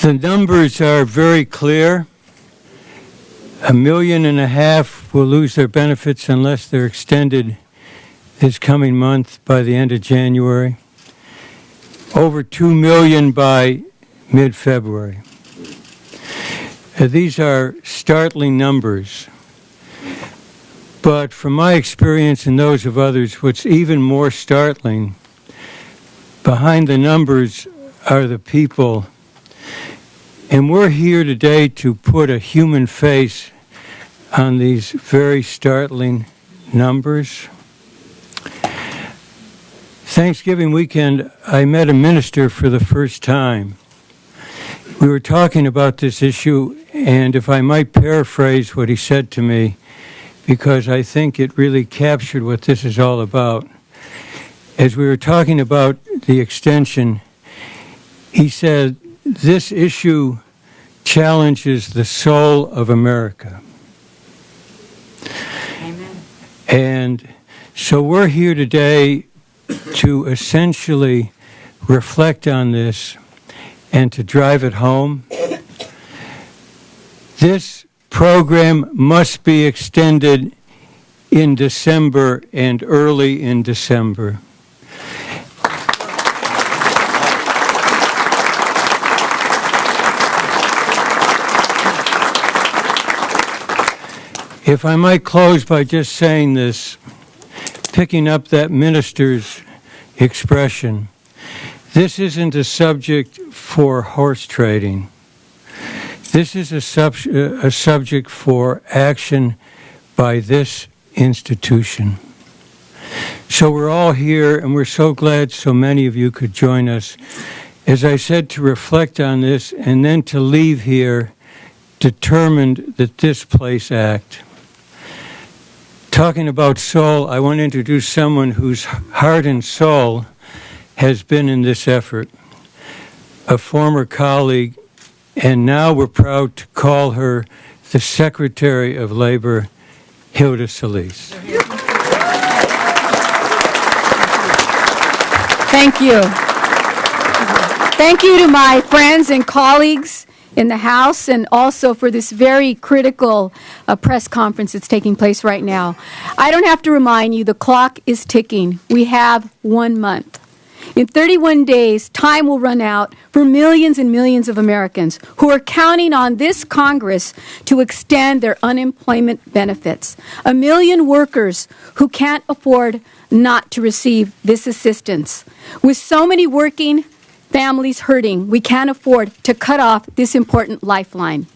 The numbers are very clear. 1.5 million will lose their benefits unless they're extended this coming month by the end of January. Over 2 million by mid-February. These are startling numbers. But from my experience and those of others, what's even more startling, behind the numbers are the people. And we're here today to put a human face on these very startling numbers. Thanksgiving weekend, I met a minister for the first time. We were talking about this issue, and if I might paraphrase what he said to me, because I think it really captured what this is all about. As we were talking about the extension, he said, this issue challenges the soul of America. Amen. And so we're here today to essentially reflect on this and to drive it home. This program must be extended in December and early in December. If I might close by just saying this, picking up that minister's expression, this isn't a subject for horse trading. This is a subject for action by this institution. So we're all here, and we're so glad so many of you could join us. As I said, to reflect on this and then to leave here determined that this place act. Talking about soul, I want to introduce someone whose heart and soul has been in this effort, a former colleague, and now we're proud to call her the Secretary of Labor, Hilda Solis. Thank you. Thank you to my friends and colleagues in the House, and also for this very critical press conference that's taking place right now. I don't have to remind you, the clock is ticking. We have 1 month. In 31 days, time will run out for millions and millions of Americans who are counting on this Congress to extend their unemployment benefits. 1 million workers who can't afford not to receive this assistance. With so many working families hurting, we can't afford to cut off this important lifeline.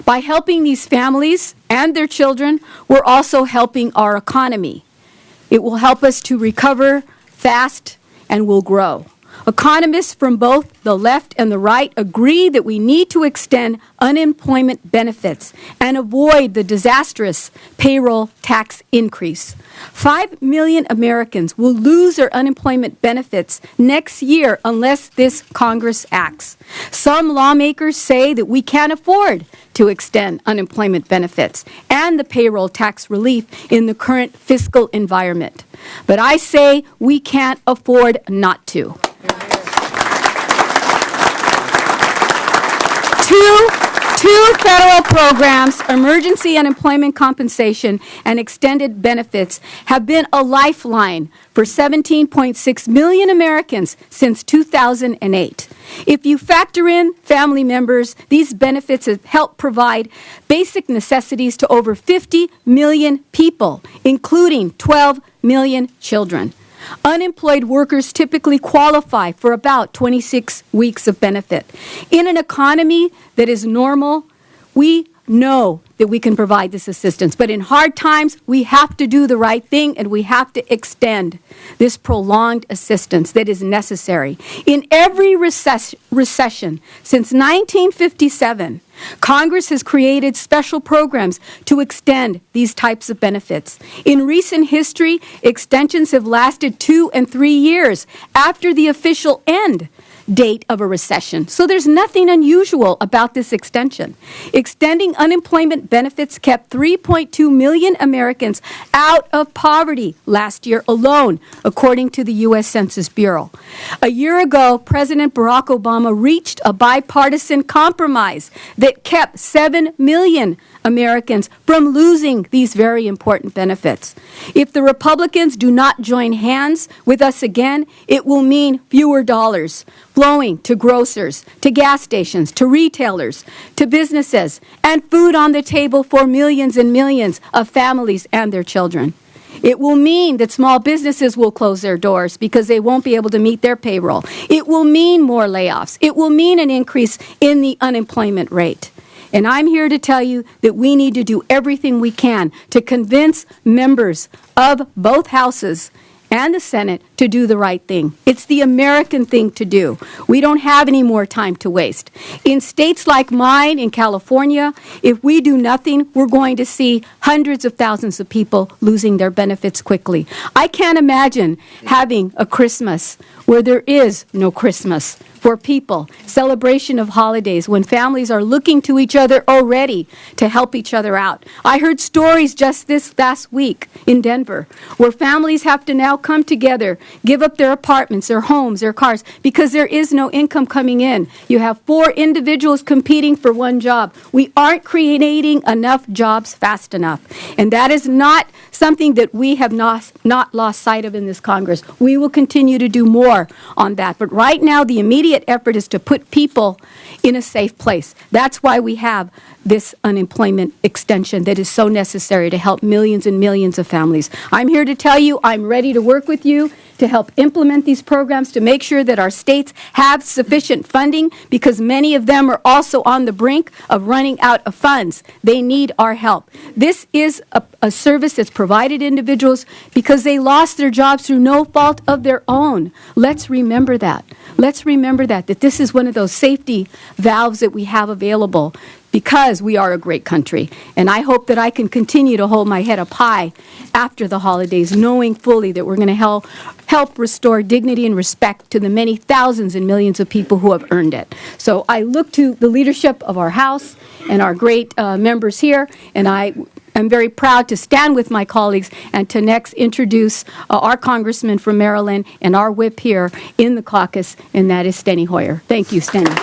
By helping these families and their children, we're also helping our economy. It will help us to recover fast and will grow. Economists from both the left and the right agree that we need to extend unemployment benefits and avoid the disastrous payroll tax increase. 5 million Americans will lose their unemployment benefits next year unless this Congress acts. Some lawmakers say that we can't afford to extend unemployment benefits and the payroll tax relief in the current fiscal environment. But I say we can't afford not to. Two federal programs, emergency unemployment compensation and extended benefits, have been a lifeline for 17.6 million Americans since 2008. If you factor in family members, these benefits have helped provide basic necessities to over 50 million people, including 12 million children. Unemployed workers typically qualify for about 26 weeks of benefit. In an economy that is normal, we know that we can provide this assistance. But in hard times, we have to do the right thing, and we have to extend this prolonged assistance that is necessary. In every recession since 1957, Congress has created special programs to extend these types of benefits. In recent history, extensions have lasted 2 and 3 years after the official end date of a recession. So there's nothing unusual about this extension. Extending unemployment benefits kept 3.2 million Americans out of poverty last year alone, according to the U.S. Census Bureau. A year ago, President Barack Obama reached a bipartisan compromise that kept 7 million Americans from losing these very important benefits. If the Republicans do not join hands with us again, it will mean fewer dollars flowing to grocers, to gas stations, to retailers, to businesses, and food on the table for millions and millions of families and their children. It will mean that small businesses will close their doors because they won't be able to meet their payroll. It will mean more layoffs. It will mean an increase in the unemployment rate. And I'm here to tell you that we need to do everything we can to convince members of both houses and the Senate to do the right thing. It's the American thing to do. We don't have any more time to waste. In states like mine, in California, if we do nothing, we're going to see hundreds of thousands of people losing their benefits quickly. I can't imagine having a Christmas where there is no Christmas for people, celebration of holidays, when families are looking to each other already to help each other out. I heard stories just this last week in Denver where families have to now come together, give up their apartments, their homes, their cars, because there is no income coming in. You have 4 individuals competing for one job. We aren't creating enough jobs fast enough. And that is not something that we have not lost sight of in this Congress. We will continue to do more on that. But right now, the immediate effort is to put people in a safe place. That's why we have this unemployment extension that is so necessary to help millions and millions of families. I'm here to tell you I'm ready to work with you to help implement these programs, to make sure that our states have sufficient funding, because many of them are also on the brink of running out of funds. They need our help. This is a service that's provided to individuals because they lost their jobs through no fault of their own. Let's remember that. Let's remember that this is one of those safety valves that we have available because we are a great country. And I hope that I can continue to hold my head up high after the holidays, knowing fully that we're going to help restore dignity and respect to the many thousands and millions of people who have earned it. So I look to the leadership of our House and our great members here, and I'm very proud to stand with my colleagues and to next introduce our congressman from Maryland and our whip here in the caucus, and that is Steny Hoyer. Thank you, Steny.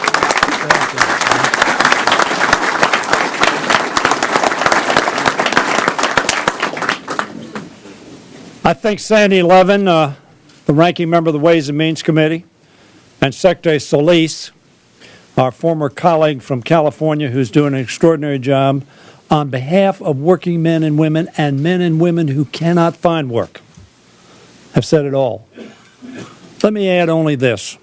I thank Sandy Levin, the ranking member of the Ways and Means Committee, and Secretary Solis, our former colleague from California who's doing an extraordinary job on behalf of working men and women who cannot find work. I've said it all. Let me add only this.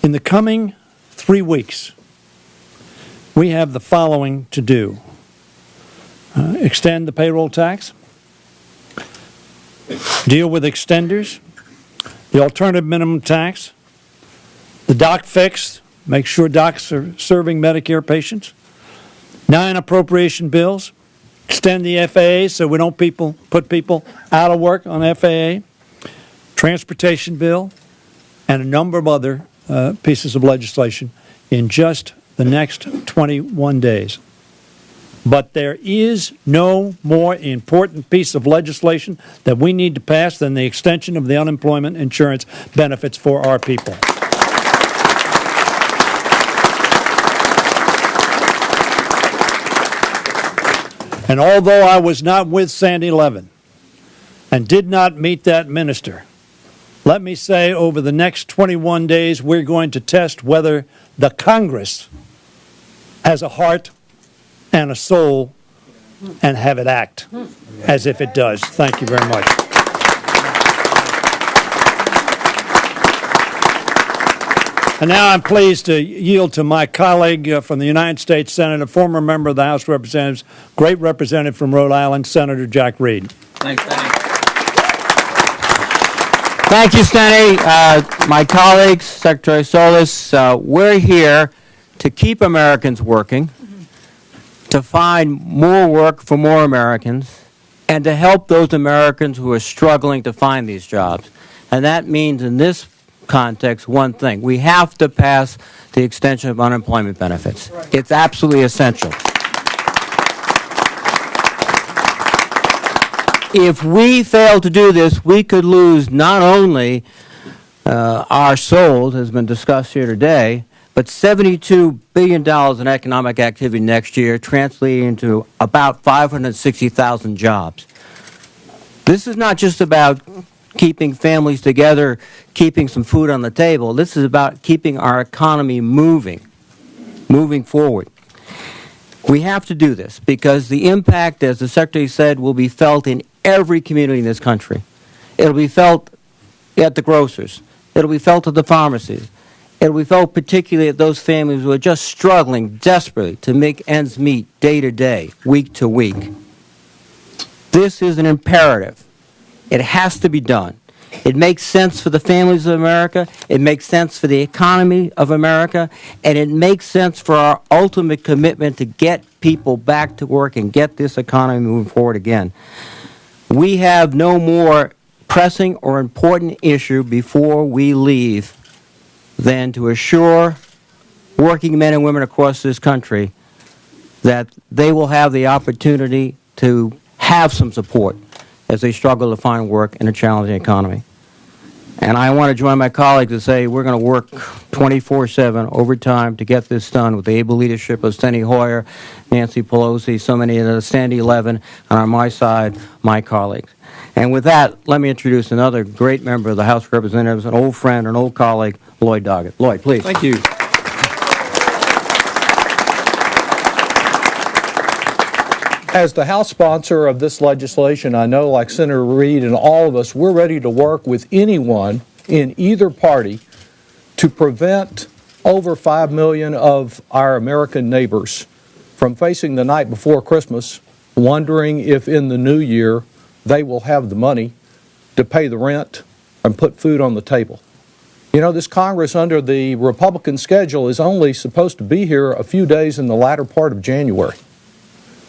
In the coming 3 weeks, we have the following to do. Extend the payroll tax, deal with extenders, the alternative minimum tax, the doc fix, make sure docs are serving Medicare patients, 9 appropriation bills, extend the FAA so we don't put people out of work on FAA, transportation bill, and a number of other pieces of legislation in just the next 21 days. But there is no more important piece of legislation that we need to pass than the extension of the unemployment insurance benefits for our people. And although I was not with Sandy Levin and did not meet that minister, let me say over the next 21 days we're going to test whether the Congress has a heart and a soul and have it act as if it does. Thank you very much. And now I'm pleased to yield to my colleague from the United States Senate, a former member of the House of Representatives, great representative from Rhode Island, Senator Jack Reed. Thanks, Steny. Thank you, Steny. My colleagues, Secretary Solis, we're here to keep Americans working, to find more work for more Americans, and to help those Americans who are struggling to find these jobs. And that means in this context one thing. We have to pass the extension of unemployment benefits. It's absolutely essential. If we fail to do this, we could lose not only our souls, as has been discussed here today, but $72 billion in economic activity next year, translating into about 560,000 jobs. This is not just about keeping families together, keeping some food on the table. This is about keeping our economy moving forward. We have to do this because the impact, as the Secretary said, will be felt in every community in this country. It'll be felt at the grocers. It'll be felt at the pharmacies. It'll be felt particularly at those families who are just struggling desperately to make ends meet day to day, week to week. This is an imperative. It has to be done. It makes sense for the families of America, it makes sense for the economy of America, and it makes sense for our ultimate commitment to get people back to work and get this economy moving forward again. We have no more pressing or important issue before we leave than to assure working men and women across this country that they will have the opportunity to have some support as they struggle to find work in a challenging economy. And I want to join my colleagues to say we're going to work 24/7 overtime to get this done with the able leadership of Steny Hoyer, Nancy Pelosi, so many of the Standing 11, and on my side, my colleagues. And with that, let me introduce another great member of the House of Representatives, an old friend, an old colleague, Lloyd Doggett. Lloyd, please. Thank you. As the House sponsor of this legislation, I know, like Senator Reid and all of us, we're ready to work with anyone in either party to prevent over 5 million of our American neighbors from facing the night before Christmas, wondering if in the new year they will have the money to pay the rent and put food on the table. You know, this Congress under the Republican schedule is only supposed to be here a few days in the latter part of January.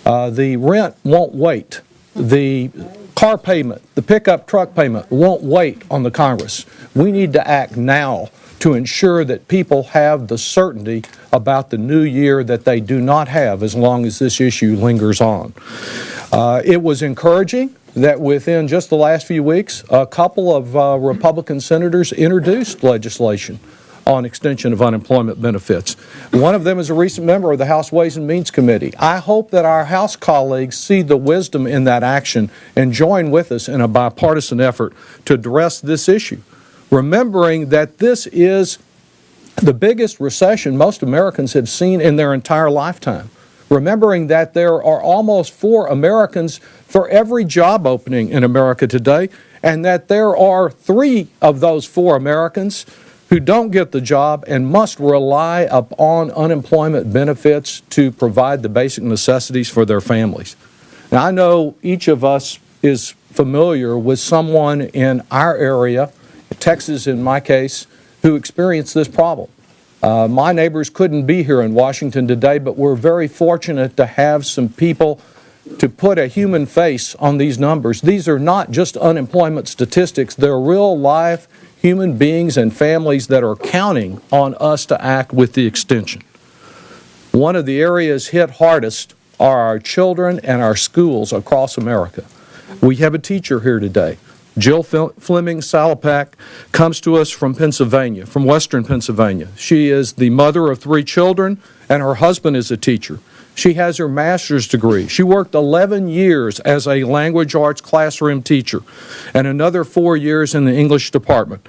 The rent won't wait. The car payment, the pickup truck payment won't wait on the Congress. We need to act now to ensure that people have the certainty about the new year that they do not have as long as this issue lingers on. It was encouraging that within just the last few weeks, a couple of Republican senators introduced legislation on extension of unemployment benefits. One of them is a recent member of the House Ways and Means Committee. I hope that our House colleagues see the wisdom in that action and join with us in a bipartisan effort to address this issue, remembering that this is the biggest recession most Americans have seen in their entire lifetime. Remembering that there are almost 4 Americans for every job opening in America today, and that there are 3 of those 4 Americans who don't get the job and must rely upon unemployment benefits to provide the basic necessities for their families. Now, I know each of us is familiar with someone in our area, Texas in my case, who experienced this problem. My neighbors couldn't be here in Washington today, but we're very fortunate to have some people to put a human face on these numbers. These are not just unemployment statistics. They're real life human beings and families that are counting on us to act with the extension. One of the areas hit hardest are our children and our schools across America. We have a teacher here today. Jill Fleming Salapak comes to us from Pennsylvania, from western Pennsylvania. She is the mother of 3 children, and her husband is a teacher. She has her master's degree. She worked 11 years as a language arts classroom teacher and another 4 years in the English department.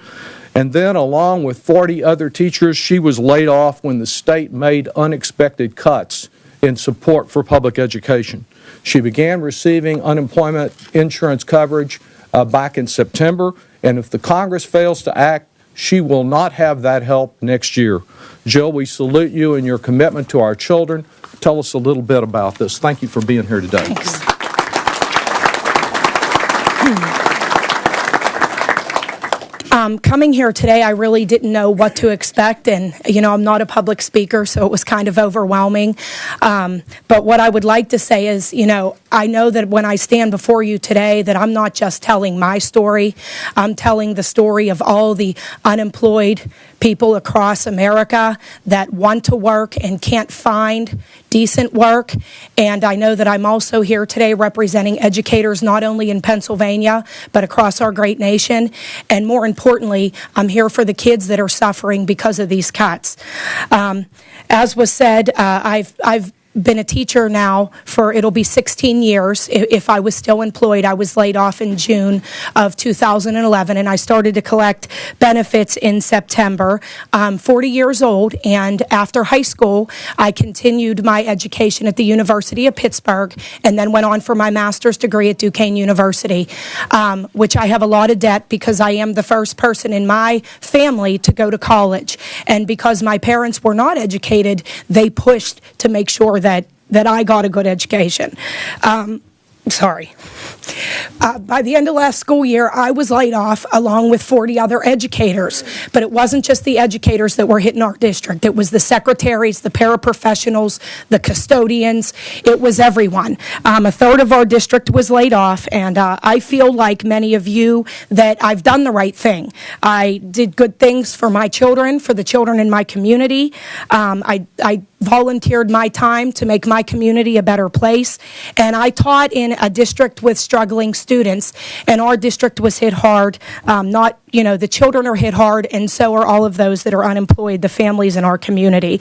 And then, along with 40 other teachers, she was laid off when the state made unexpected cuts in support for public education. She began receiving unemployment insurance coverage back in September, and if the Congress fails to act, she will not have that help next year. Jill, we salute you and your commitment to our children. Tell us a little bit about this. Thank you for being here today. Thanks. Coming here today, I really didn't know what to expect, and I'm not a public speaker, so it was kind of overwhelming. But what I would like to say is, I know that when I stand before you today, that I'm not just telling my story. I'm telling the story of all the unemployed people across America that want to work and can't find decent work. And I know that I'm also here today representing educators not only in Pennsylvania, but across our great nation. And more importantly, I'm here for the kids that are suffering because of these cuts. As was said, I've been a teacher now for, it'll be 16 years. If I was still employed, I was laid off in June of 2011, and I started to collect benefits in September. I'm 40 years old, and after high school, I continued my education at the University of Pittsburgh, and then went on for my master's degree at Duquesne University, which I have a lot of debt because I am the first person in my family to go to college. And because my parents were not educated, they pushed to make sure that I got a good education. By the end of last school year, I was laid off along with 40 other educators. But it wasn't just the educators that were hitting our district. It was the secretaries, the paraprofessionals, the custodians. It was everyone. A third of our district was laid off, and I feel like many of you that I've done the right thing. I did good things for my children, for the children in my community. I volunteered my time to make my community a better place, and I taught in a district with struggling students, and our district was hit hard. The children are hit hard, and so are all of those that are unemployed, the families in our community.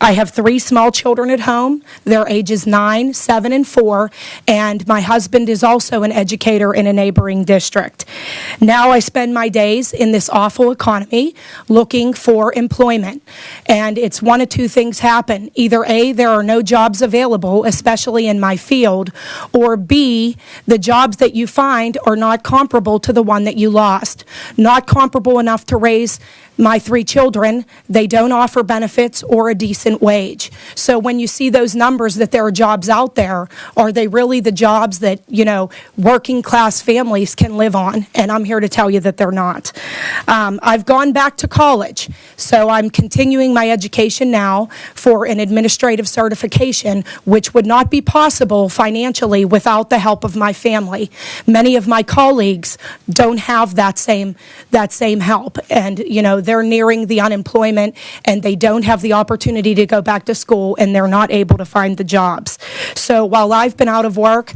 I have 3 small children at home. They're ages 9, 7, and 4, and my husband is also an educator in a neighboring district. Now I spend my days in this awful economy looking for employment, and it's one of two things happen. Either A, there are no jobs available, especially in my field, or B, the jobs that you find are not comparable to the one that you lost. Not comparable enough to raise my 3 children. They don't offer benefits or a decent wage. So when you see those numbers that there are jobs out there, are they really the jobs that, working class families can live on? And I'm here to tell you that they're not. I've gone back to college, so I'm continuing my education now for an administrative certification, which would not be possible financially without the help of my family. Many of my colleagues don't have that same help, and they're nearing the unemployment, and they don't have the opportunity to go back to school, and they're not able to find the jobs. So while I've been out of work,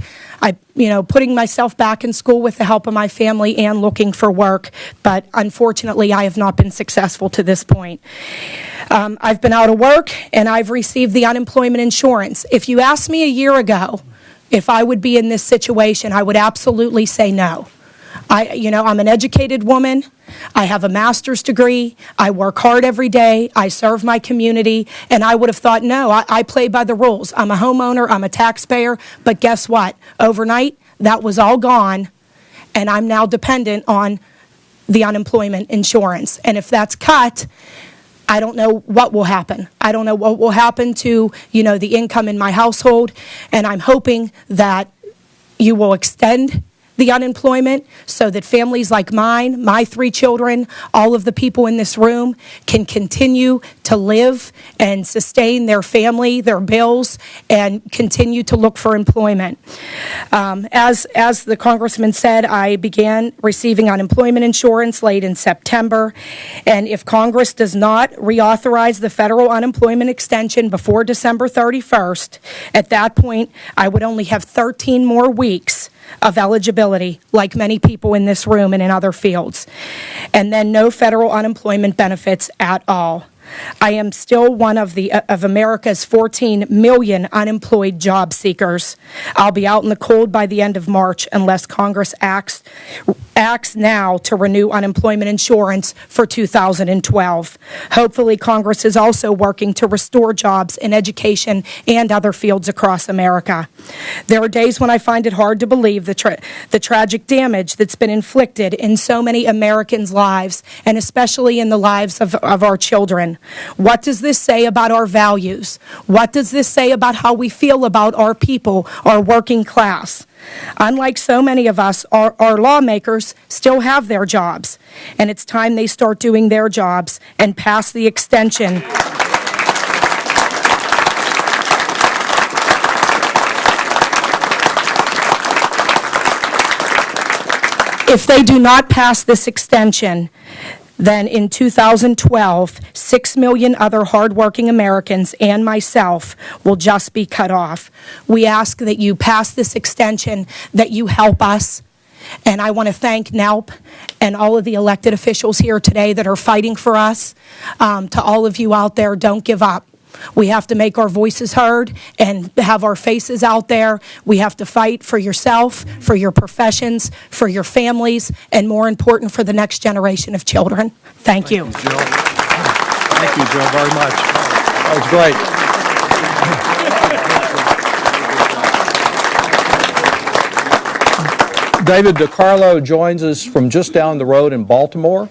putting myself back in school with the help of my family and looking for work, but unfortunately I have not been successful to this point. I've been out of work, and I've received the unemployment insurance. If you asked me a year ago if I would be in this situation, I would absolutely say no. I'm an educated woman. I have a master's degree. I work hard every day. I serve my community. And I would have thought, no, I play by the rules. I'm a homeowner. I'm a taxpayer. But guess what? Overnight, that was all gone. And I'm now dependent on the unemployment insurance. And if that's cut, I don't know what will happen. I don't know what will happen to, the income in my household. And I'm hoping that you will extend the unemployment so that families like mine, my 3 children, all of the people in this room can continue to live and sustain their family, their bills, and continue to look for employment. As the Congressman said, I began receiving unemployment insurance late in September, and if Congress does not reauthorize the federal unemployment extension before December 31st, at that point, I would only have 13 more weeks of eligibility, like many people in this room and in other fields, and then no federal unemployment benefits at all. I am still one of America's 14 million unemployed job seekers. I'll be out in the cold by the end of March unless Congress acts now to renew unemployment insurance for 2012. Hopefully, Congress is also working to restore jobs in education and other fields across America. There are days when I find it hard to believe the tragic damage that's been inflicted in so many Americans' lives, and especially in the lives of our children. What does this say about our values? What does this say about how we feel about our people, our working class? Unlike so many of us, our lawmakers still have their jobs, and it's time they start doing their jobs and pass the extension. If they do not pass this extension, then in 2012, 6 million other hardworking Americans and myself will just be cut off. We ask that you pass this extension, that you help us. And I want to thank NELP and all of the elected officials here today that are fighting for us. To all of you out there, don't give up. We have to make our voices heard and have our faces out there. We have to fight for yourself, for your professions, for your families, and more important, for the next generation of children. Thank you. Jill. Thank you, Jill, very much. That was great. David DiCarlo joins us from just down the road in Baltimore.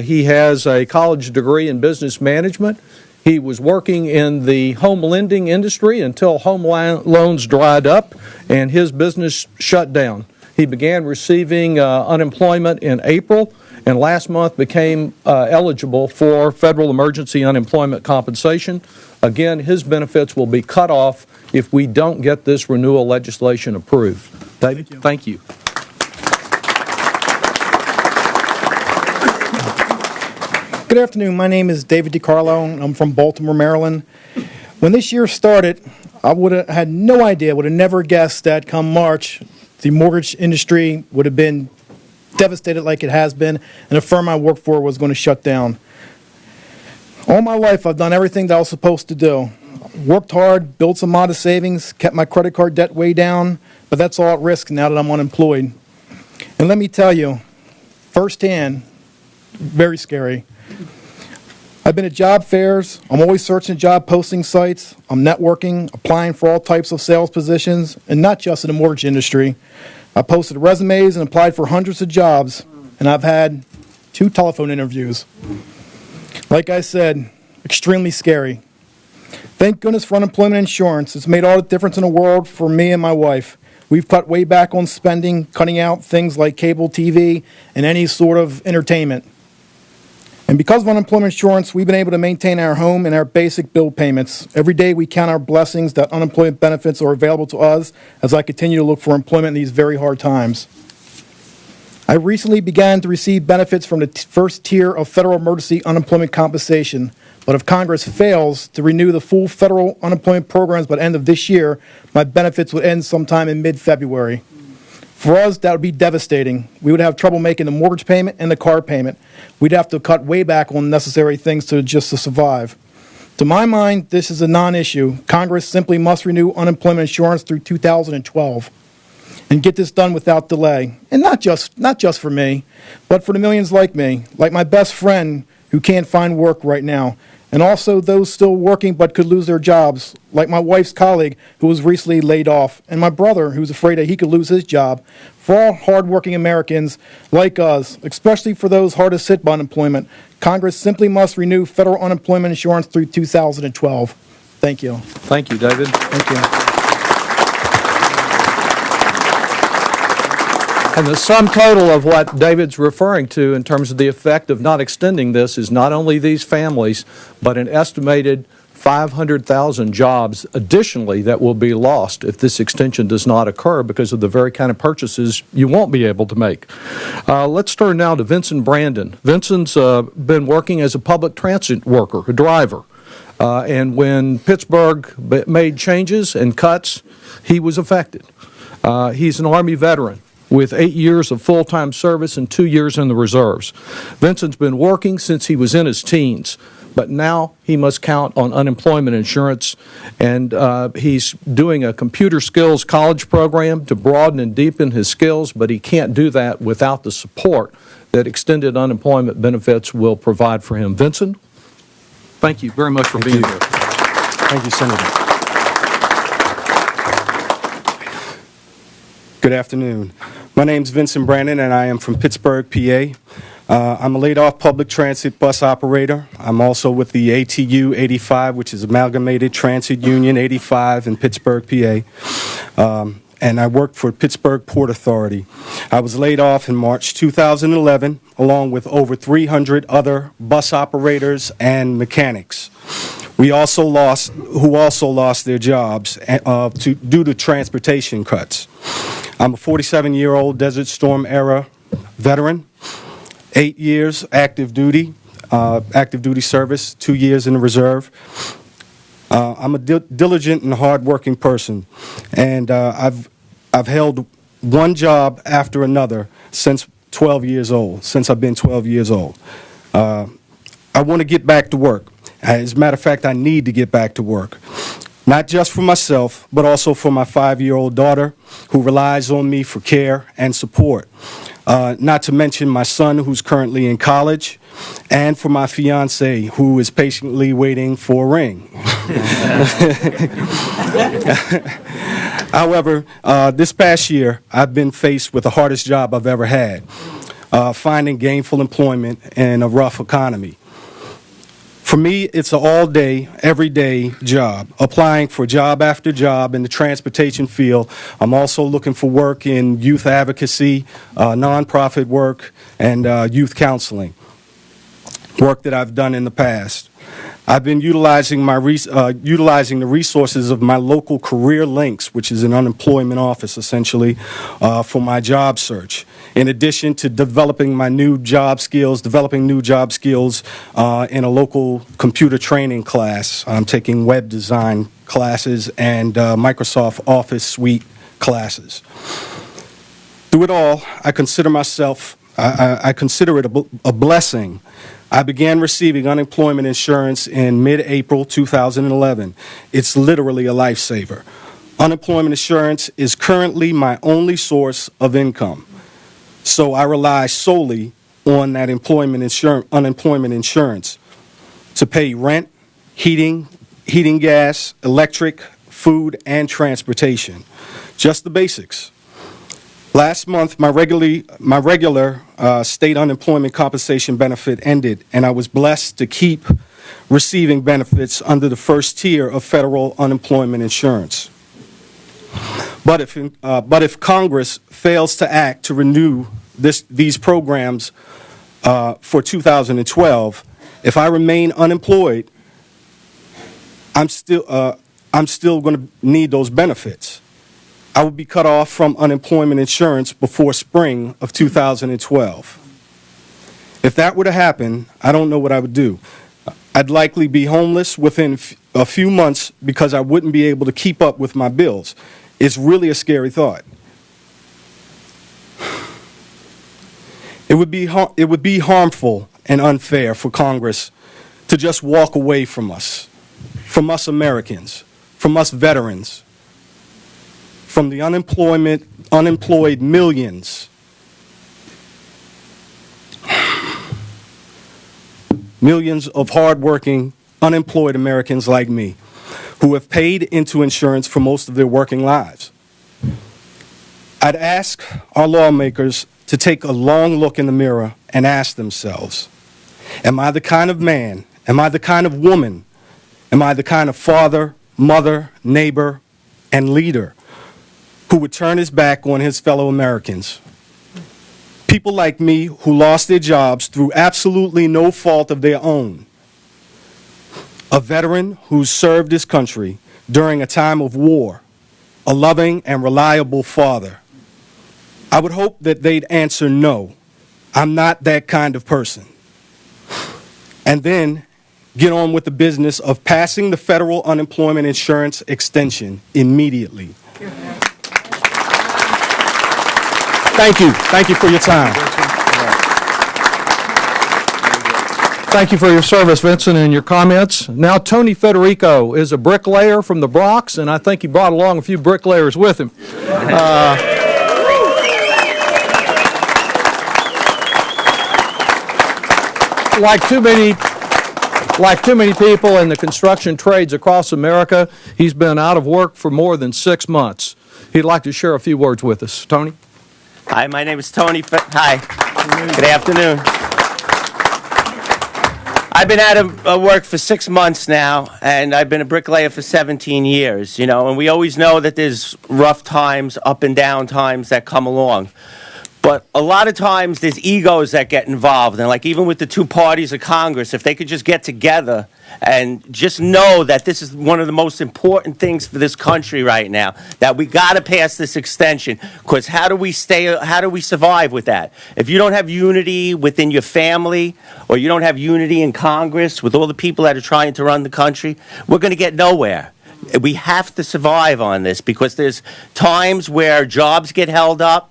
He has a college degree in business management. He was working in the home lending industry until home loans dried up and his business shut down. He began receiving unemployment in April and last month became eligible for federal emergency unemployment compensation. Again, his benefits will be cut off if we don't get this renewal legislation approved. David, thank you. Good afternoon. My name is David DiCarlo. I'm from Baltimore, Maryland. When this year started, I would have had no idea, would have never guessed that come March, the mortgage industry would have been devastated like it has been, and the firm I worked for was going to shut down. All my life, I've done everything that I was supposed to do. Worked hard, built some modest savings, kept my credit card debt way down, but that's all at risk now that I'm unemployed. And let me tell you, firsthand, very scary. I've been at job fairs. I'm always searching job posting sites. I'm networking, applying for all types of sales positions, and not just in the mortgage industry. I posted resumes and applied for hundreds of jobs, and I've had 2 telephone interviews. Like I said, extremely scary. Thank goodness for unemployment insurance. It's made all the difference in the world for me and my wife. We've cut way back on spending, cutting out things like cable TV and any sort of entertainment. And because of unemployment insurance, we've been able to maintain our home and our basic bill payments. Every day we count our blessings that unemployment benefits are available to us as I continue to look for employment in these very hard times. I recently began to receive benefits from the first tier of federal emergency unemployment compensation. But if Congress fails to renew the full federal unemployment programs by the end of this year, my benefits would end sometime in mid-February. For us, that would be devastating. We would have trouble making the mortgage payment and the car payment. We'd have to cut way back on necessary things to survive. To my mind, this is a non-issue. Congress simply must renew unemployment insurance through 2012 and get this done without delay. And not just for me, but for the millions like me, like my best friend who can't find work right now, and also those still working but could lose their jobs, like my wife's colleague who was recently laid off, and my brother who's afraid that he could lose his job. For all hardworking Americans like us, especially for those hardest hit by unemployment, Congress simply must renew federal unemployment insurance through 2012. Thank you. Thank you, David. Thank you. And the sum total of what David's referring to in terms of the effect of not extending this is not only these families, but an estimated 500,000 jobs additionally that will be lost if this extension does not occur because of the very kind of purchases you won't be able to make. Let's turn now to Vincent Brandon. Vincent's been working as a public transit worker, a driver. And when Pittsburgh made changes and cuts, he was affected. He's an Army veteran with 8 years of full-time service and 2 years in the reserves. Vincent's been working since he was in his teens, but now he must count on unemployment insurance, and he's doing a computer skills college program to broaden and deepen his skills, but he can't do that without the support that extended unemployment benefits will provide for him. Vincent, thank you very much for being here. Thank you, Senator. Good afternoon. My name is Vincent Brandon, and I am from Pittsburgh, PA. I'm a laid-off public transit bus operator. I'm also with the ATU 85, which is Amalgamated Transit Union 85 in Pittsburgh, PA. And I work for Pittsburgh Port Authority. I was laid off in March 2011, along with over 300 other bus operators and mechanics. Who also lost their jobs due to transportation cuts. I'm a 47-year-old Desert Storm era veteran, 8 years active duty service, 2 years in the reserve. I'm a diligent and hardworking person, and I've held one job after another since 12 years old, since I've been 12 years old. I want to get back to work. As a matter of fact, I need to get back to work. Not just for myself, but also for my 5-year-old daughter, who relies on me for care and support. Not to mention my son, who's currently in college, and for my fiancée, who is patiently waiting for a ring. However, this past year, I've been faced with the hardest job I've ever had, finding gainful employment in a rough economy. For me, it's an all-day, everyday job, applying for job after job in the transportation field. I'm also looking for work in youth advocacy, nonprofit work, and youth counseling, work that I've done in the past. I've been utilizing the resources of my local Career Links, which is an unemployment office, essentially, for my job search. In addition to developing new job skills in a local computer training class. I'm taking web design classes and Microsoft Office Suite classes. Through it all, I consider it a blessing. I began receiving unemployment insurance in mid-April 2011. It's literally a lifesaver. Unemployment insurance is currently my only source of income, so I rely solely on that unemployment insurance to pay rent, heating, gas, electric, food, and transportation. Just the basics. Last month, my regular state unemployment compensation benefit ended, and I was blessed to keep receiving benefits under the first tier of federal unemployment insurance. But if Congress fails to act to renew these programs for 2012, if I remain unemployed, I'm still going to need those benefits. I would be cut off from unemployment insurance before spring of 2012. If that were to happen, I don't know what I would do. I'd likely be homeless within a few months because I wouldn't be able to keep up with my bills. It's really a scary thought. It would be harmful and unfair for Congress to just walk away from us Americans, from us veterans, from the unemployed millions of hardworking, unemployed Americans like me who have paid into insurance for most of their working lives. I'd ask our lawmakers to take a long look in the mirror and ask themselves, am I the kind of man, am I the kind of woman, am I the kind of father, mother, neighbor, and leader who would turn his back on his fellow Americans? People like me who lost their jobs through absolutely no fault of their own. A veteran who served his country during a time of war. A loving and reliable father. I would hope that they'd answer no. I'm not that kind of person. And then get on with the business of passing the federal unemployment insurance extension immediately. Thank you. Thank you for your time. Thank you for your service, Vincent, and your comments. Now, Tony Federico is a bricklayer from the Bronx, and I think he brought along a few bricklayers with him. Like too many people in the construction trades across America, he's been out of work for more than 6 months. He'd like to share a few words with us. Tony? Hi, my name is Tony. Hi. Good afternoon. I've been out of work for 6 months now, and I've been a bricklayer for 17 years, you know, and we always know that there's rough times, up and down times that come along. But a lot of times there's egos that get involved, and like even with the two parties of Congress, if they could just get together and just know that this is one of the most important things for this country right now, that we got to pass this extension, because how do we survive with that? If you don't have unity within your family, or you don't have unity in Congress with all the people that are trying to run the country, we're going to get nowhere. We have to survive on this, because there's times where jobs get held up.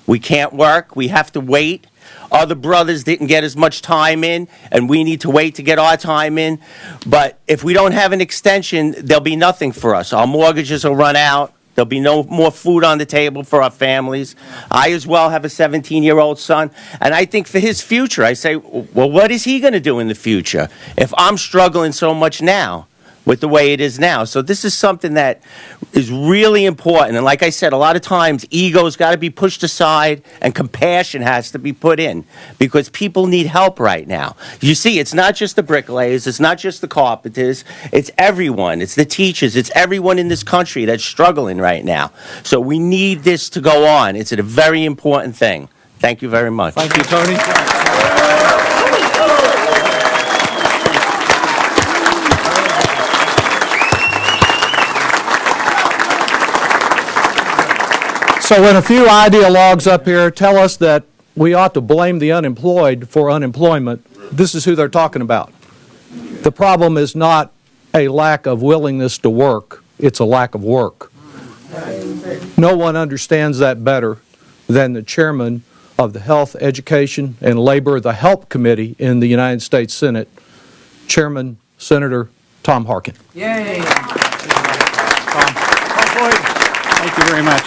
We can't work. We have to wait. Other brothers didn't get as much time in, and we need to wait to get our time in. But if we don't have an extension, there'll be nothing for us. Our mortgages will run out. There'll be no more food on the table for our families. I as well have a 17-year-old son, and I think for his future, I say, well, what is he going to do in the future if I'm struggling so much now with the way it is now? So this is something that is really important. And like I said, a lot of times ego's got to be pushed aside and compassion has to be put in, because people need help right now. You see, it's not just the bricklayers, it's not just the carpenters, it's everyone. It's the teachers, it's everyone in this country that's struggling right now. So we need this to go on. It's a very important thing. Thank you very much. Thank you, Tony. So when a few ideologues up here tell us that we ought to blame the unemployed for unemployment, this is who they're talking about. The problem is not a lack of willingness to work, it's a lack of work. No one understands that better than the chairman of the Health, Education, and Labor, the HELP Committee in the United States Senate, Chairman Senator Tom Harkin. Yay! Thank you very much.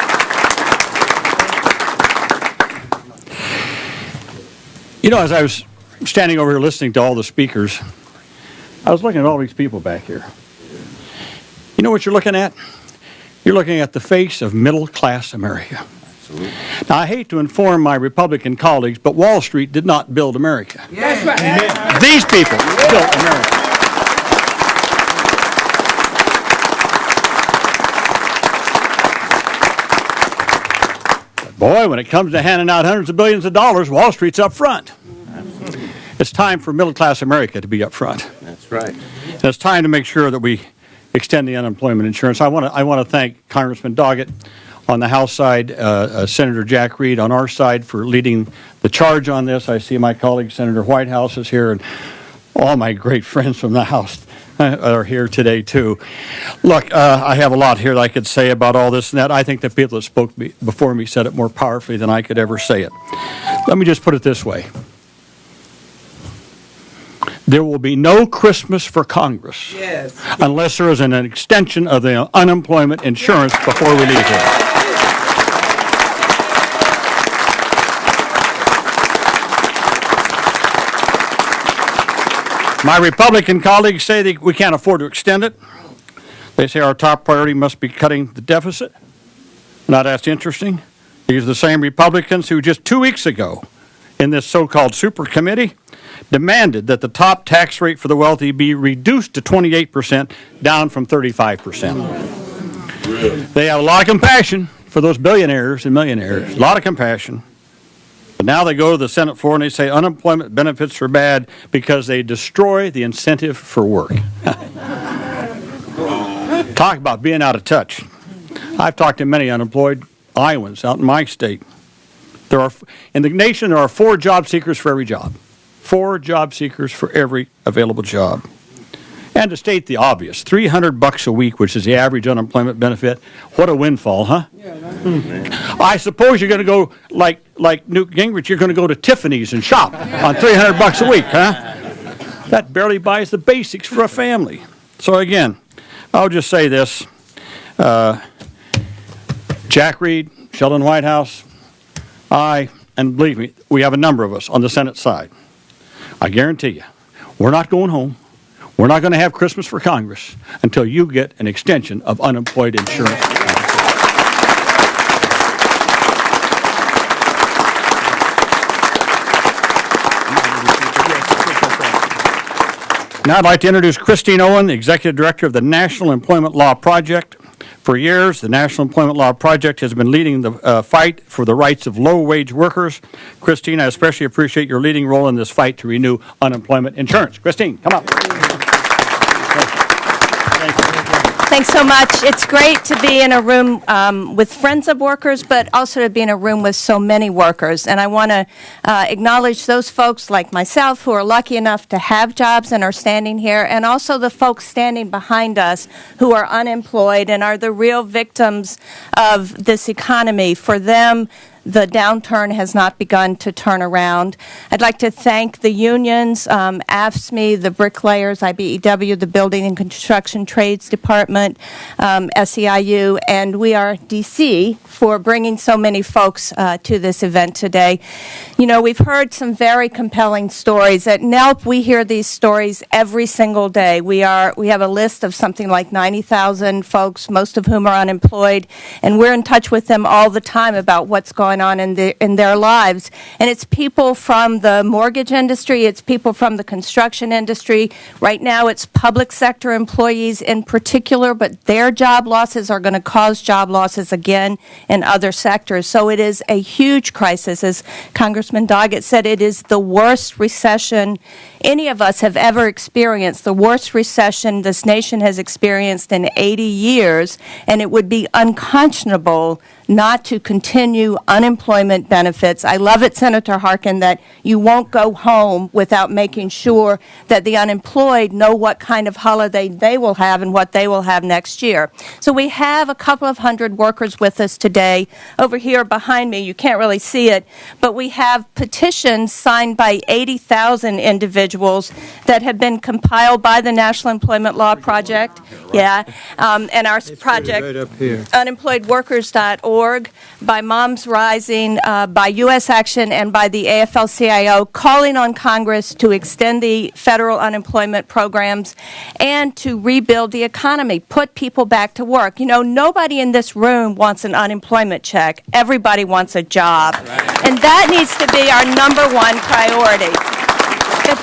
You know, as I was standing over here listening to all the speakers, I was looking at all these people back here. You know what you're looking at? You're looking at the face of middle-class America. Absolutely. Now, I hate to inform my Republican colleagues, but Wall Street did not build America. That's right. Amen. These people built America. Boy, when it comes to handing out hundreds of billions of dollars, Wall Street's up front. It's time for middle-class America to be up front. That's right. And it's time to make sure that we extend the unemployment insurance. I want to thank Congressman Doggett on the House side, Senator Jack Reed on our side for leading the charge on this. I see my colleague Senator Whitehouse is here, and all my great friends from the House are here today too. Look, I have a lot here that I could say about all this and that. I think the people that spoke before me said it more powerfully than I could ever say it. Let me just put it this way. There will be no Christmas for Congress unless there is an extension of the unemployment insurance before we leave here. My Republican colleagues say that we can't afford to extend it. They say our top priority must be cutting the deficit. Now that's interesting. These are the same Republicans who just 2 weeks ago in this so-called super committee demanded that the top tax rate for the wealthy be reduced to 28%, down from 35%. They have a lot of compassion for those billionaires and millionaires, a lot of compassion. But now they go to the Senate floor and they say unemployment benefits are bad because they destroy the incentive for work. Talk about being out of touch. I've talked to many unemployed Iowans out in my state. In the nation, there are 4 job seekers for every job. 4 job seekers for every available job. And to state the obvious, $300 a week, which is the average unemployment benefit, what a windfall, huh? I suppose you're going to go, like Newt Gingrich, you're going to go to Tiffany's and shop on $300 a week, huh? That barely buys the basics for a family. So again, I'll just say this. Jack Reed, Sheldon Whitehouse, and believe me, we have a number of us on the Senate side. I guarantee you, we're not going home. We're not going to have Christmas for Congress until you get an extension of unemployed insurance. Now I'd like to introduce Christine Owen, the Executive Director of the National Employment Law Project. For years, the National Employment Law Project has been leading the fight for the rights of low-wage workers. Christine, I especially appreciate your leading role in this fight to renew unemployment insurance. Christine, come up. Thanks so much. It's great to be in a room with friends of workers, but also to be in a room with so many workers. And I want to acknowledge those folks like myself who are lucky enough to have jobs and are standing here, and also the folks standing behind us who are unemployed and are the real victims of this economy. For them, the downturn has not begun to turn around. I'd like to thank the unions, AFSCME, the bricklayers, IBEW, the Building and Construction Trades Department, SEIU, and We Are DC for bringing so many folks to this event today. You know, we've heard some very compelling stories. At NELP, we hear these stories every single day. We have a list of something like 90,000 folks, most of whom are unemployed, and we're in touch with them all the time about what's going on in their lives. And it's people from the mortgage industry, it's people from the construction industry. Right now it's public sector employees in particular, but their job losses are going to cause job losses again in other sectors. So it is a huge crisis. As Congressman Doggett said, it is the worst recession any of us have ever experienced, the worst recession this nation has experienced in 80 years, and it would be unconscionable not to continue unemployment benefits. I love it, Senator Harkin, that you won't go home without making sure that the unemployed know what kind of holiday they will have and what they will have next year. So we have a couple of hundred workers with us today. Over here behind me, you can't really see it, but we have petitions signed by 80,000 individuals that have been compiled by the National Employment Law Project. Yeah, and our project, right up here. unemployedworkers.org, by Moms Rising, by U.S. Action, and by the AFL-CIO, calling on Congress to extend the federal unemployment programs and to rebuild the economy, put people back to work. You know, nobody in this room wants an unemployment check. Everybody wants a job. Right. And that needs to be our number one priority. But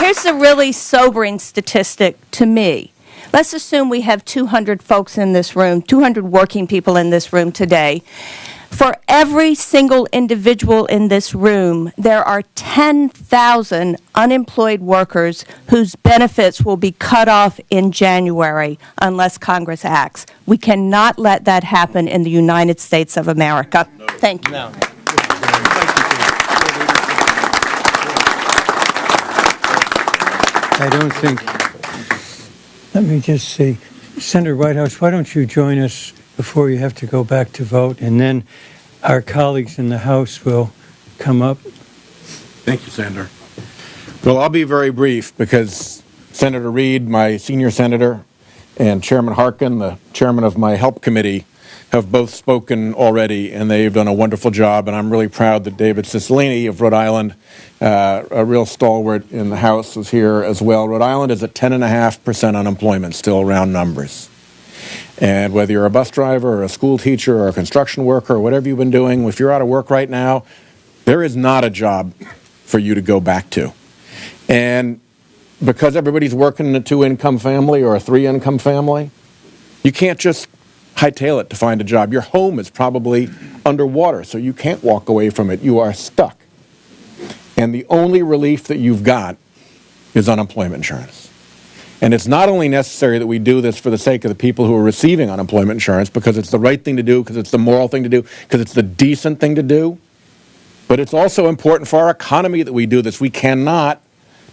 here's a really sobering statistic to me. Let's assume we have 200 folks in this room, 200 working people in this room today. For every single individual in this room, there are 10,000 unemployed workers whose benefits will be cut off in January unless Congress acts. We cannot let that happen in the United States of America. No. Thank you. No. I don't think, let me just see, Senator Whitehouse, why don't you join us before you have to go back to vote, and then our colleagues in the House will come up. Thank you, Senator. Well, I'll be very brief because Senator Reid, my senior senator, and Chairman Harkin, the chairman of my HELP committee, have both spoken already, and they've done a wonderful job, and I'm really proud that David Cicilline of Rhode Island, a real stalwart in the House, was here as well. Rhode Island is at 10.5% unemployment, still round numbers. And whether you're a bus driver or a school teacher or a construction worker or whatever you've been doing, if you're out of work right now, there is not a job for you to go back to. And because everybody's working in a 2-income family or a 3-income family, you can't just hightail it to find a job. Your home is probably underwater, so you can't walk away from it. You are stuck. And the only relief that you've got is unemployment insurance. And it's not only necessary that we do this for the sake of the people who are receiving unemployment insurance, because it's the right thing to do, because it's the moral thing to do, because it's the decent thing to do, but it's also important for our economy that we do this. We cannot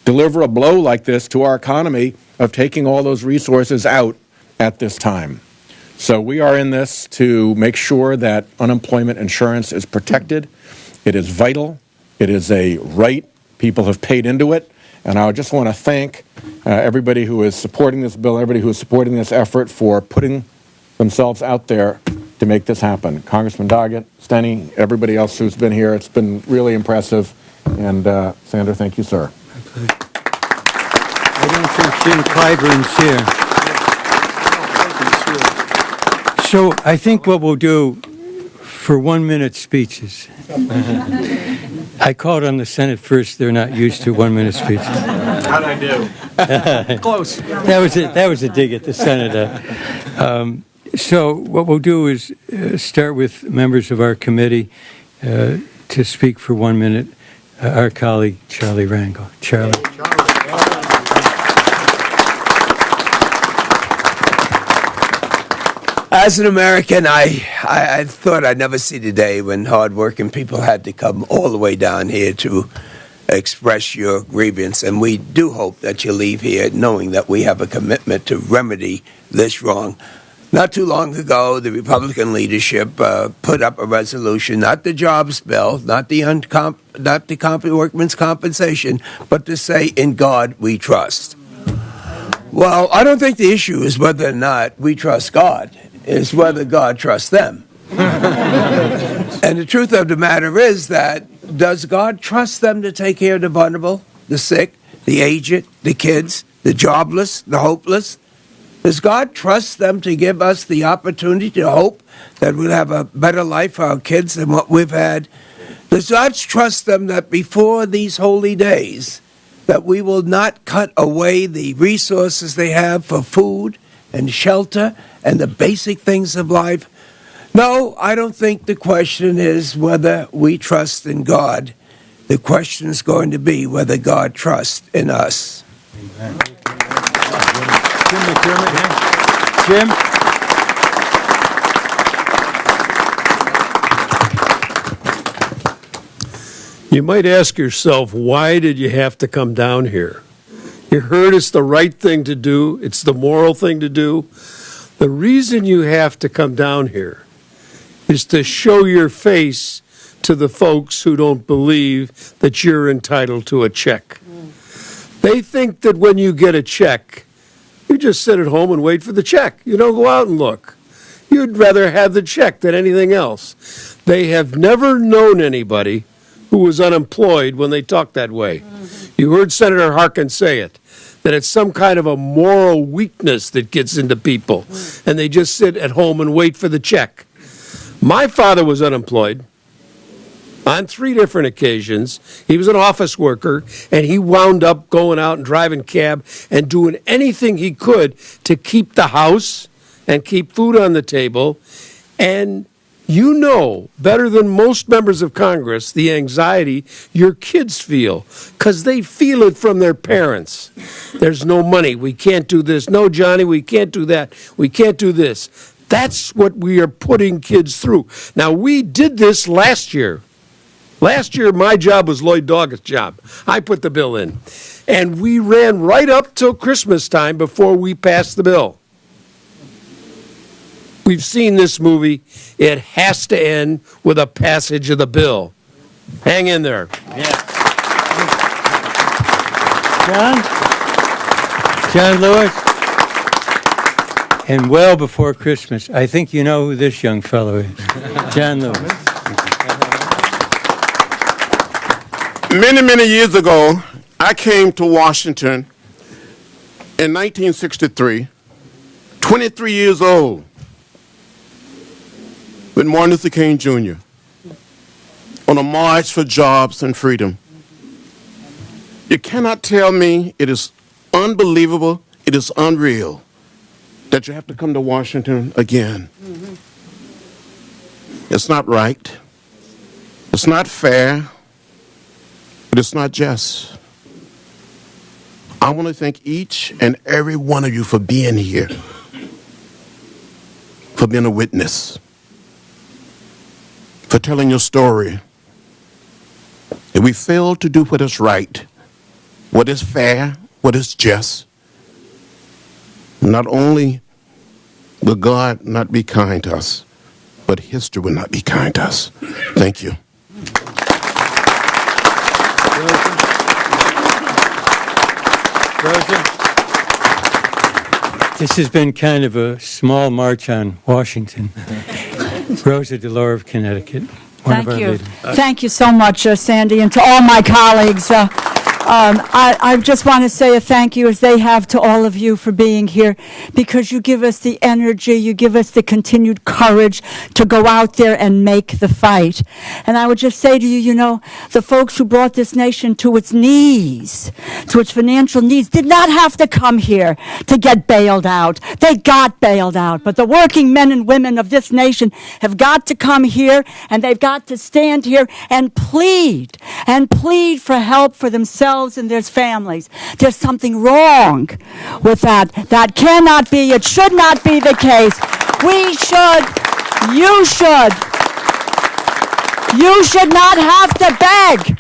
deliver a blow like this to our economy of taking all those resources out at this time. So we are in this to make sure that unemployment insurance is protected. It is vital. It is a right. People have paid into it. And I just want to thank everybody who is supporting this bill, everybody who is supporting this effort for putting themselves out there to make this happen. Congressman Doggett, Steny, everybody else who's been here. It's been really impressive. And Senator, thank you, sir. Okay. I don't think Jim Clyburn's here. So I think what we'll do for 1-minute speeches. I called on the Senate first. They're not used to 1-minute speeches. How'd I do? Close. That was a dig at the Senate. So what we'll do is start with members of our committee to speak for 1 minute. Our colleague, Charlie Rangel. Charlie. As an American, I thought I'd never see the day when hardworking people had to come all the way down here to express your grievance. And we do hope that you leave here knowing that we have a commitment to remedy this wrong. Not too long ago, the Republican leadership put up a resolution, not the jobs bill, not the workmen's compensation, but to say, in God we trust. Well, I don't think the issue is whether or not we trust God. It's whether God trusts them. And the truth of the matter is that, does God trust them to take care of the vulnerable, the sick, the aged, the kids, the jobless, the hopeless? Does God trust them to give us the opportunity to hope that we'll have a better life for our kids than what we've had? Does God trust them that before these holy days, that we will not cut away the resources they have for food and shelter and the basic things of life? No, I don't think the question is whether we trust in God. The question is going to be whether God trusts in us. Amen. Jim McDermott. Jim? You might ask yourself, why did you have to come down here? You heard it's the right thing to do. It's the moral thing to do. The reason you have to come down here is to show your face to the folks who don't believe that you're entitled to a check. They think that when you get a check, you just sit at home and wait for the check. You don't go out and look. You'd rather have the check than anything else. They have never known anybody who was unemployed when they talk that way. You heard Senator Harkin say it, that it's some kind of a moral weakness that gets into people, and they just sit at home and wait for the check. My father was unemployed on 3 different occasions. He was an office worker, and he wound up going out and driving cab and doing anything he could to keep the house and keep food on the table. And you know better than most members of Congress the anxiety your kids feel, because they feel it from their parents. There's no money. We can't do this. No, Johnny, we can't do that. We can't do this. That's what we are putting kids through. Now, we did this last year. Last year, my job was Lloyd Doggett's job. I put the bill in. And we ran right up till Christmas time before we passed the bill. We've seen this movie. It has to end with a passage of the bill. Hang in there. Yeah. John Lewis. And well before Christmas, I think you know who this young fellow is. John Lewis. Many, many years ago, I came to Washington in 1963, 23 years old, with Martin Luther King Jr. on a march for jobs and freedom. You cannot tell me it is unbelievable, it is unreal that you have to come to Washington again. It's not right. It's not fair. But it's not just. I want to thank each and every one of you for being here, for being a witness, for telling your story. If we fail to do what is right, what is fair, what is just, not only will God not be kind to us, but history will not be kind to us. Thank you. Rosa? This has been kind of a small march on Washington. Rosa DeLauro of Connecticut. Thank you. Thank you so much, Sandy, and to all my colleagues. I just want to say a thank you, as they have, to all of you for being here, because you give us the energy, you give us the continued courage to go out there and make the fight. And I would just say to you, you know, the folks who brought this nation to its knees, to its financial needs, did not have to come here to get bailed out. They got bailed out. But the working men and women of this nation have got to come here, and they've got to stand here and plead for help for themselves and their families. There's something wrong with that. That cannot be, it should not be the case. We should, you should not have to beg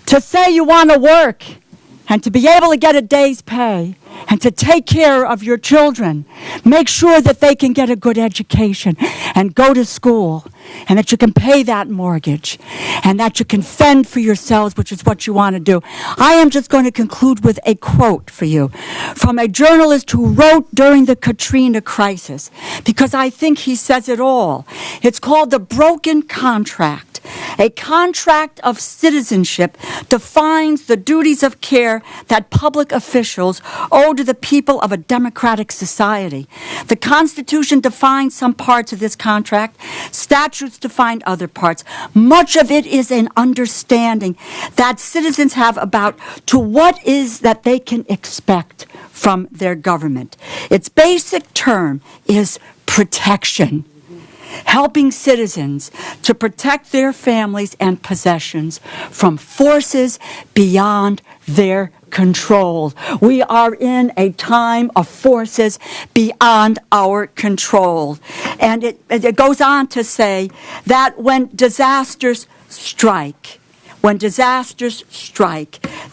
to say you want to work and to be able to get a day's pay and to take care of your children. Make sure that they can get a good education and go to school, and that you can pay that mortgage, and that you can fend for yourselves, which is what you want to do. I am just going to conclude with a quote for you from a journalist who wrote during the Katrina crisis, because I think he says it all. It's called The Broken Contract. A contract of citizenship defines the duties of care that public officials owe to the people of a democratic society. The Constitution defines some parts of this contract. Statutes define other parts. Much of it is an understanding that citizens have about to what is that they can expect from their government. Its basic term is protection. Helping citizens to protect their families and possessions from forces beyond their control. We are in a time of forces beyond our control. And it goes on to say that when disasters strike,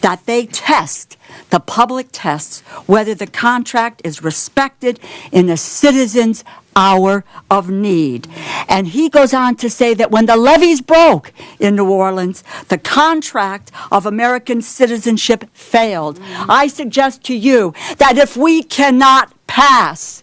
that they test, the public tests, whether the contract is respected in a citizen's hour of need. And he goes on to say that when the levees broke in New Orleans, the contract of American citizenship failed. I suggest to you that if we cannot pass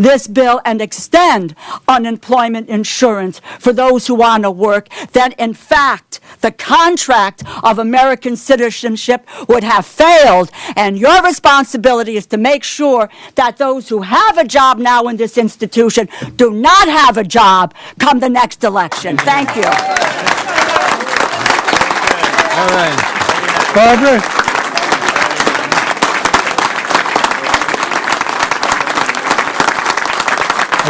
this bill and extend unemployment insurance for those who want to work, then in fact the contract of American citizenship would have failed. And your responsibility is to make sure that those who have a job now in this institution do not have a job come the next election. Thank you. All right. Barbara?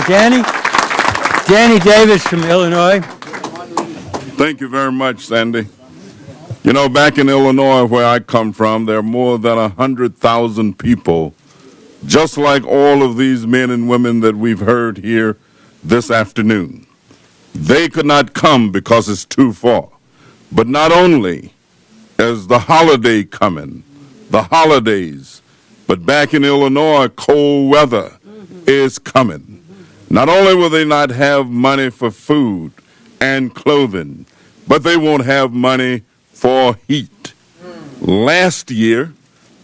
Danny Davis from Illinois. Thank you very much, Sandy. You know, back in Illinois, where I come from, there are more than 100,000 people, just like all of these men and women that we've heard here this afternoon. They could not come because it's too far. But not only is the holiday coming, the holidays, but back in Illinois, cold weather is coming. Not only will they not have money for food and clothing, but they won't have money for heat. Last year,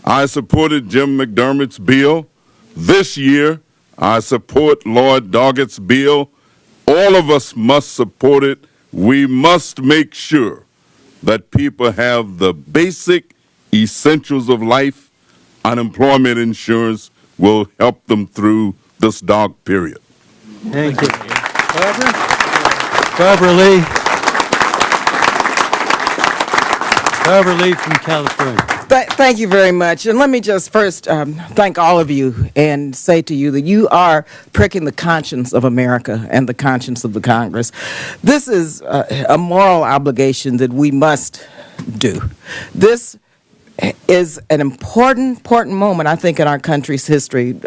I supported Jim McDermott's bill. This year, I support Lloyd Doggett's bill. All of us must support it. We must make sure that people have the basic essentials of life. Unemployment insurance will help them through this dark period. Thank you. Barbara Lee. Barbara Lee from California. Thank you very much. And let me just first thank all of you and say to you that you are pricking the conscience of America and the conscience of the Congress. This is a moral obligation that we must do. This is an important moment, I think, in our country's history,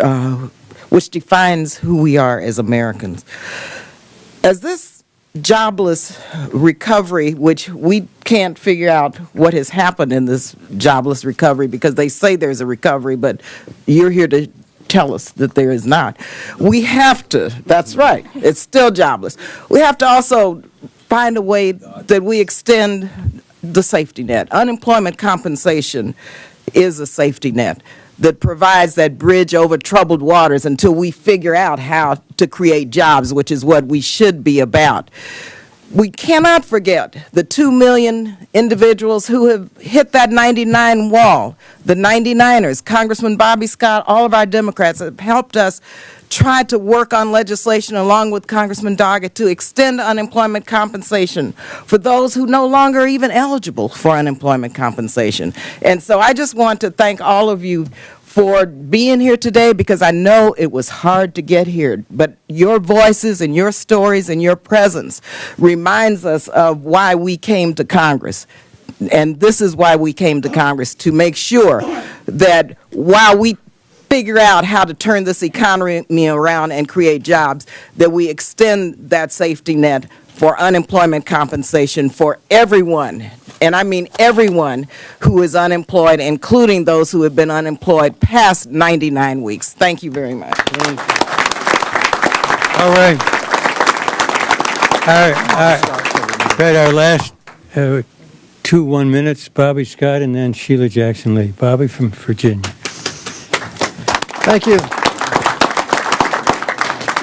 which defines who we are as Americans. As this jobless recovery, which we can't figure out what has happened in this jobless recovery, because they say there's a recovery, but you're here to tell us that there is not. We have to, that's right, it's still jobless. We have to also find a way that we extend the safety net. Unemployment compensation is a safety net that provides that bridge over troubled waters until we figure out how to create jobs, which is what we should be about. We cannot forget the 2 million individuals who have hit that 99 wall, the 99ers, Congressman Bobby Scott, all of our Democrats have helped us try to work on legislation along with Congressman Doggett to extend unemployment compensation for those who no longer are even eligible for unemployment compensation. And so I just want to thank all of you for being here today, because I know it was hard to get here, but your voices and your stories and your presence reminds us of why we came to Congress. And this is why we came to Congress, to make sure that while we figure out how to turn this economy around and create jobs, that we extend that safety net for unemployment compensation for everyone, and I mean everyone who is unemployed, including those who have been unemployed past 99 weeks. Thank you very much. All right. Right, our last 2 1 minutes, Bobby Scott and then Sheila Jackson Lee. Bobby from Virginia. Thank you.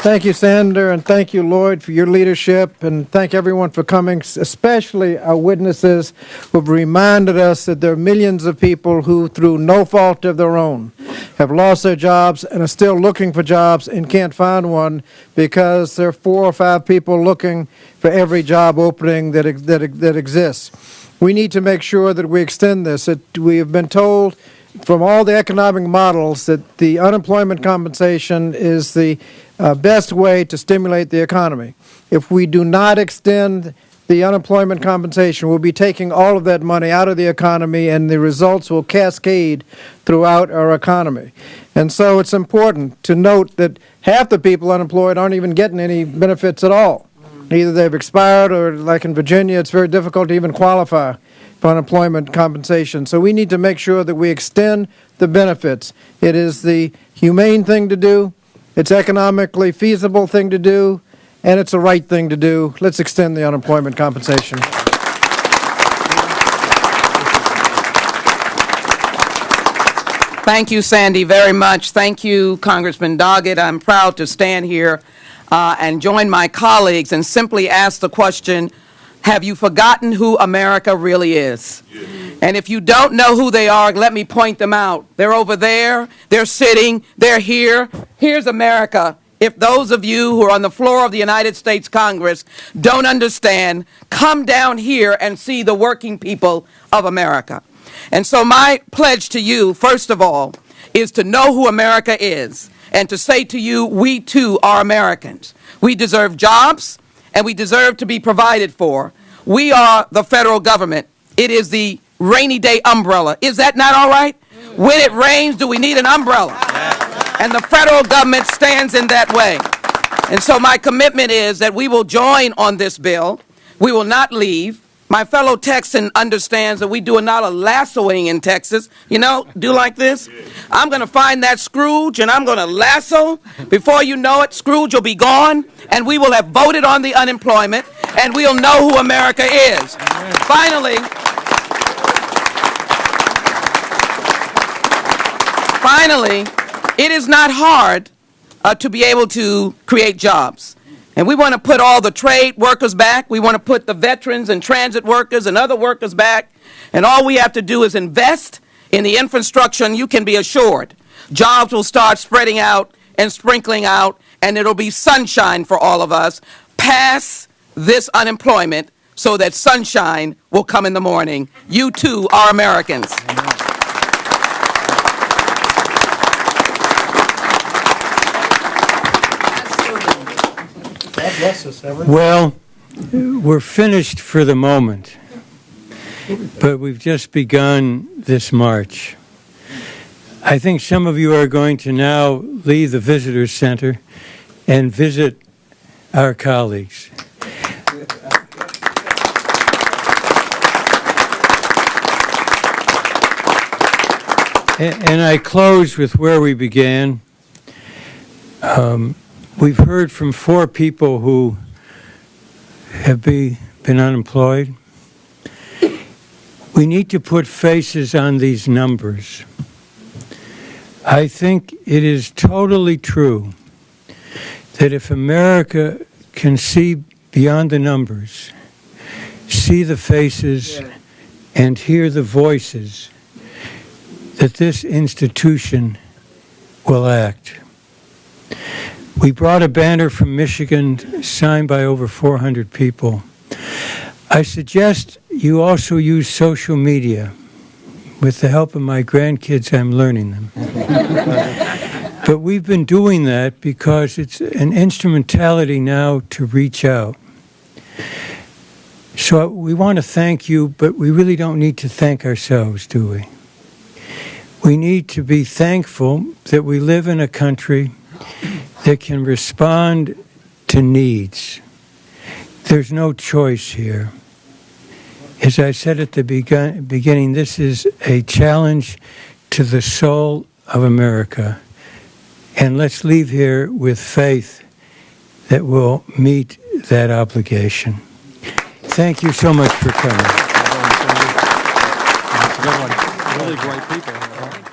Thank you, Senator, and thank you, Lloyd, for your leadership, and thank everyone for coming, especially our witnesses who have reminded us that there are millions of people who, through no fault of their own, have lost their jobs and are still looking for jobs and can't find one because there are 4 or 5 people looking for every job opening that exists. We need to make sure that we extend this. We have been told from all the economic models that the unemployment compensation is the best way to stimulate the economy. If we do not extend the unemployment compensation, we'll be taking all of that money out of the economy, and the results will cascade throughout our economy. And so it's important to note that half the people unemployed aren't even getting any benefits at all. Either they've expired, or like in Virginia, it's very difficult to even qualify for unemployment compensation. So we need to make sure that we extend the benefits. It is the humane thing to do, it's economically feasible thing to do, and it's the right thing to do. Let's extend the unemployment compensation. Thank you, Sandy, very much. Thank you, Congressman Doggett. I'm proud to stand here and join my colleagues and simply ask the question, have you forgotten who America really is? And if you don't know who they are, let me point them out. They're over there, they're sitting, they're here. Here's America. If those of you who are on the floor of the United States Congress don't understand, come down here and see the working people of America. And so my pledge to you, first of all, is to know who America is and to say to you, we too are Americans. We deserve jobs, and we deserve to be provided for. We are the federal government. It is the rainy day umbrella. Is that not all right? When it rains, do we need an umbrella? And the federal government stands in that way. And so my commitment is that we will join on this bill. We will not leave. My fellow Texan understands that we do not a lassoing in Texas. You know, do like this. I'm going to find that Scrooge, and I'm going to lasso. Before you know it, Scrooge will be gone, and we will have voted on the unemployment, and we'll know who America is. Finally, it is not hard to be able to create jobs. And we want to put all the trade workers back. We want to put the veterans and transit workers and other workers back. And all we have to do is invest in the infrastructure, and you can be assured jobs will start spreading out and sprinkling out, and it'll be sunshine for all of us. Pass this unemployment so that sunshine will come in the morning. You too are Americans. God bless us, everyone. Well, we're finished for the moment, but we've just begun this march. I think some of you are going to now leave the Visitor Center and visit our colleagues. And I close with where we began. We've heard from 4 people who have been unemployed. We need to put faces on these numbers. I think it is totally true that if America can see beyond the numbers, see the faces, and hear the voices, that this institution will act. We brought a banner from Michigan signed by over 400 people. I suggest you also use social media. With the help of my grandkids, I'm learning them. But we've been doing that because it's an instrumentality now to reach out. So we want to thank you, but we really don't need to thank ourselves, do we? We need to be thankful that we live in a country that can respond to needs. There's no choice here. As I said at the beginning, this is a challenge to the soul of America. And let's leave here with faith that we'll meet that obligation. Thank you so much for coming. Really great people.